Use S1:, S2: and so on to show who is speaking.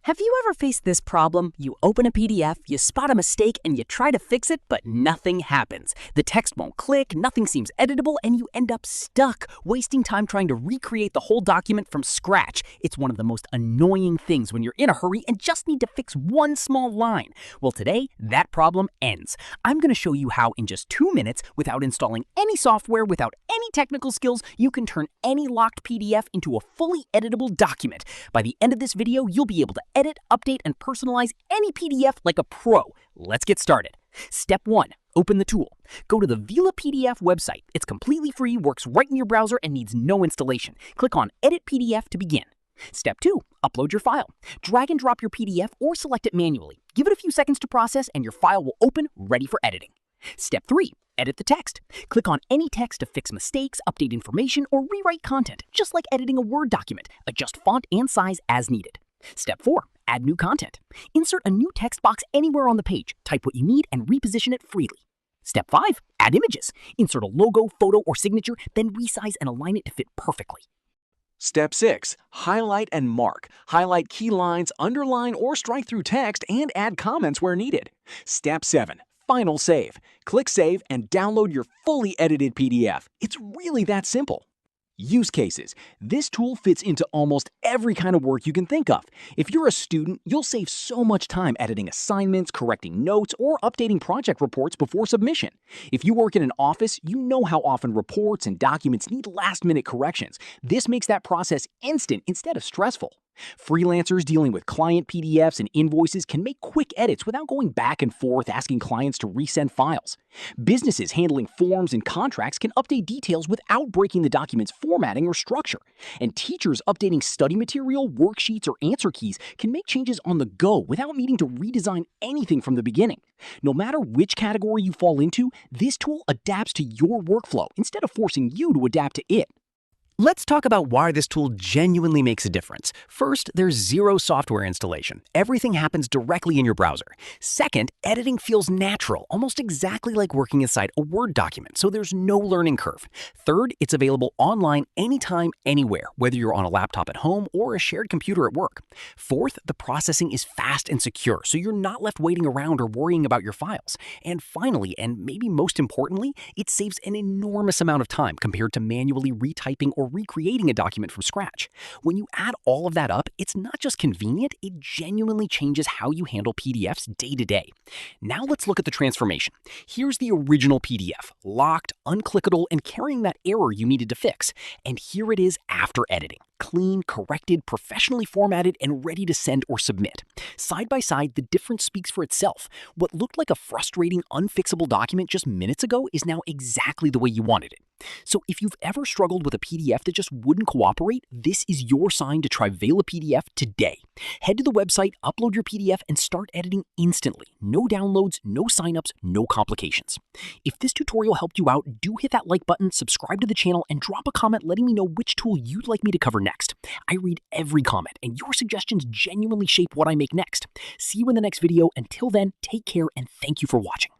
S1: Have you ever faced this problem? You open a PDF, you spot a mistake, and you try to fix it, but nothing happens. The text won't click, nothing seems editable, and you end up stuck, wasting time trying to recreate the whole document from scratch. It's one of the most annoying things when you're in a hurry and just need to fix one small line. Well, today, that problem ends. I'm going to show you how in just 2 minutes, without installing any software, without any technical skills, you can turn any locked PDF into a fully editable document. By the end of this video, you'll be able to edit, update, and personalize any PDF like a pro. Let's get started. Step 1. Open the tool. Go to the VelaPDF website. It's completely free, works right in your browser, and needs no installation. Click on Edit PDF to begin. Step 2. Upload your file. Drag and drop your PDF or select it manually. Give it a few seconds to process and your file will open, ready for editing. Step 3. Edit the text. Click on any text to fix mistakes, update information, or rewrite content, just like editing a Word document. Adjust font and size as needed. Step 4. Add new content. Insert a new text box anywhere on the page. Type what you need and reposition it freely. Step 5. Add images. Insert a logo, photo, or signature, then resize and align it to fit perfectly.
S2: Step 6. Highlight and mark. Highlight key lines, underline or strike through text, and add comments where needed. Step 7. Final save. Click Save and download your fully edited PDF. It's really that simple. Use cases. This tool fits into almost every kind of work you can think of. If you're a student, you'll save so much time editing assignments, correcting notes, or updating project reports before submission. If you work in an office, you know how often reports and documents need last-minute corrections. This makes that process instant instead of stressful. Freelancers dealing with client PDFs and invoices can make quick edits without going back and forth asking clients to resend files. Businesses handling forms and contracts can update details without breaking the document's formatting or structure. And teachers updating study material, worksheets, or answer keys can make changes on the go without needing to redesign anything from the beginning. No matter which category you fall into, this tool adapts to your workflow instead of forcing you to adapt to it.
S1: Let's talk about why this tool genuinely makes a difference. First, there's zero software installation. Everything happens directly in your browser. Second, editing feels natural, almost exactly like working inside a Word document, so there's no learning curve. Third, it's available online anytime, anywhere, whether you're on a laptop at home or a shared computer at work. Fourth, the processing is fast and secure, so you're not left waiting around or worrying about your files. And finally, and maybe most importantly, it saves an enormous amount of time compared to manually retyping or recreating a document from scratch. When you add all of that up, it's not just convenient, it genuinely changes how you handle PDFs day to day. Now let's look at the transformation. Here's the original PDF, locked, unclickable, and carrying that error you needed to fix. And here it is after editing. Clean, corrected, professionally formatted, and ready to send or submit. Side by side, the difference speaks for itself. What looked like a frustrating, unfixable document just minutes ago is now exactly the way you wanted it. So if you've ever struggled with a PDF that just wouldn't cooperate, this is your sign to try VelaPDF today. Head to the website, upload your PDF, and start editing instantly. No downloads, no signups, no complications. If this tutorial helped you out, do hit that like button, subscribe to the channel, and drop a comment letting me know which tool you'd like me to cover next. I read every comment, and your suggestions genuinely shape what I make next. See you in the next video. Until then, take care, and thank you for watching.